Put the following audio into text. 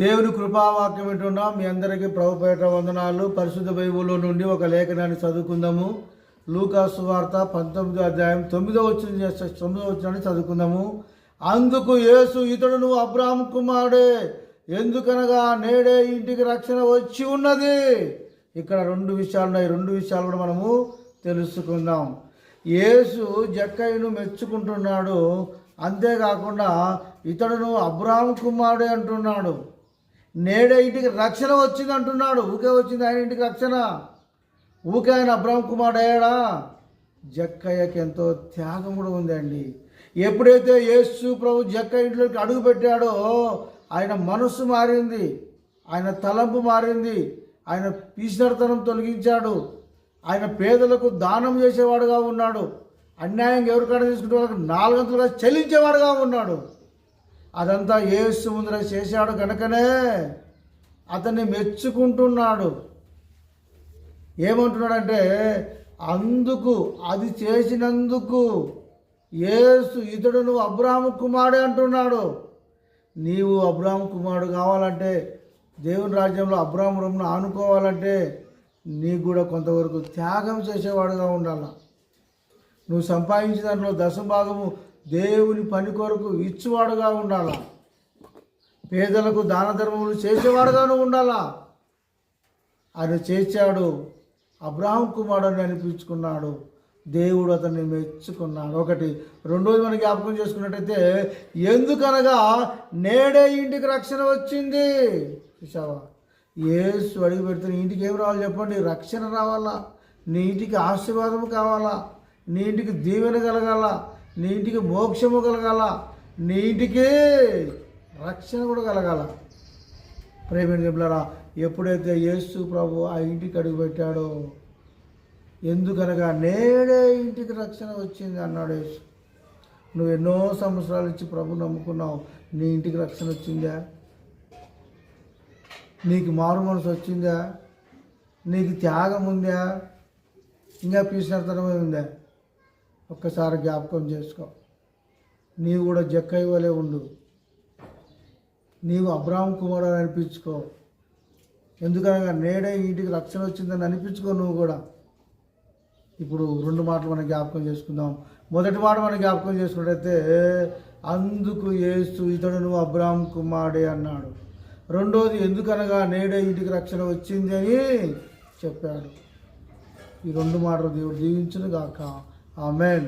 దేవుని కృపావాక్యం వింటున్నాం. మీ అందరికీ ప్రభుపేట వందనాలు. పరిశుద్ధ బైబిల్లో నుండి ఒక లేఖనాన్ని చదువుకుందాము. లూకా సువార్త 19వ అధ్యాయం 9వ వచనాన్ని చదువుకుందాము. అందుకు యేసు, ఇతడును అబ్రాహాము కుమారుడే, ఎందుకనగా నేడే ఇంటికి రక్షణ వచ్చి ఉన్నది. ఇక్కడ రెండు విషయాలు ఉన్నాయి. రెండు విషయాలు కూడా మనము తెలుసుకుందాం. యేసు జక్కయ్యను మెచ్చుకుంటున్నాడు. అంతేకాకుండా ఇతడును అబ్రాహాము కుమారుడే అంటున్నాడు. నేడే ఇంటికి రక్షణ వచ్చింది అంటున్నాడు. ఊకే వచ్చింది ఆయన ఇంటికి రక్షణ. ఊకే ఆయన అబ్రాహాము కుమారుడు అయ్యాడా? జక్కయ్యకి ఎంతో త్యాగం కూడా ఉందండి. ఎప్పుడైతే యేసు ప్రభు జక్కయ్య ఇంట్లోకి అడుగు పెట్టాడో ఆయన మనస్సు మారింది, ఆయన తలంపు మారింది, ఆయన పీసినర్తనం తొలగించాడు. ఆయన పేదలకు దానం చేసేవాడుగా ఉన్నాడు. అన్యాయంగా ఎవరికైనా తీసుకుంటే వాళ్ళకి 4 గంటలుగా చెల్లించేవాడుగా ఉన్నాడు. అదంతా యేసు ముందర చేశాడు కనుకనే అతన్ని మెచ్చుకుంటున్నాడు. ఏమంటున్నాడంటే, అందుకు, అది చేసినందుకు యేసు, ఇతడును అబ్రాహాము కుమారుడే అంటున్నాడు. నీవు అబ్రాహాము కుమారుడు కావాలంటే, దేవుని రాజ్యంలో అబ్రాహాము రొమ్మును ఆనుకోవాలంటే నీకు కూడా కొంతవరకు త్యాగం చేసేవాడుగా ఉండాలి. నువ్వు సంపాదించిన దాంట్లో 10వ భాగము దేవుని పని కొరకు ఇచ్చేవాడుగా ఉండాలా. పేదలకు దాన ధర్మములు చేసేవాడుగాను ఉండాలా. ఆయన చేశాడు. అబ్రాహాము కుమారుడు అనిపించుకున్నాడు. దేవుడు అతన్ని మెచ్చుకున్నాడు. ఒకటి. రెండోది మనం జ్ఞాపకం చేసుకున్నట్టయితే, ఎందుకనగా నేడే ఇంటికి రక్షణ వచ్చింది. చూసావా? యేసు అడిగి పెడితే నీ ఇంటికి ఏం రావాలి చెప్పండి? రక్షణ రావాలా. నీ ఇంటికి ఆశీర్వాదము కావాలా, నీ ఇంటికి దీవెన కలగాల, నీ ఇంటికి మోక్షము కలగాల, నీ ఇంటికి రక్షణ కూడా కలగాల. ప్రేమైన దేవులారా, ఎప్పుడైతే యేసు ప్రభు ఆ ఇంటికి అడుగు పెట్టాడో, ఎందుకనగా నేడే ఇంటికి రక్షణ వచ్చింది అన్నాడు యేసు. నువ్వు ఎన్నో సంవత్సరాల నుంచి ప్రభు నమ్ముకున్నావు. నీ ఇంటికి రక్షణ వచ్చిందా? నీకు మారు మనసు వచ్చిందా? నీకు త్యాగం ఉందా? ఇంకా పీసినర్తనమే ఉందా? ఒక్కసారి జ్ఞాపకం చేసుకో. నీవు కూడా జక్కయ్య వలె ఉండు. నీవు అబ్రాహాము కుమారుడు అనిపించుకో. ఎందుకనగా నేడే ఇంటికి రక్షణ వచ్చిందని అనిపించుకో నువ్వు కూడా. ఇప్పుడు 2 మాటలు మనం జ్ఞాపకం చేసుకుందాం. మొదటి మాట మనం జ్ఞాపకం చేసుకున్నట్టయితే, అందుకు యేసు, ఇతడును అబ్రాహాము కుమారుడే అన్నాడు. రెండోది, ఎందుకనగా నేడే ఇంటికి రక్షణ వచ్చింది అని చెప్పాడు. ఈ 2 మాటలు దేవుడు దీవించును గాక. ఆమేన్.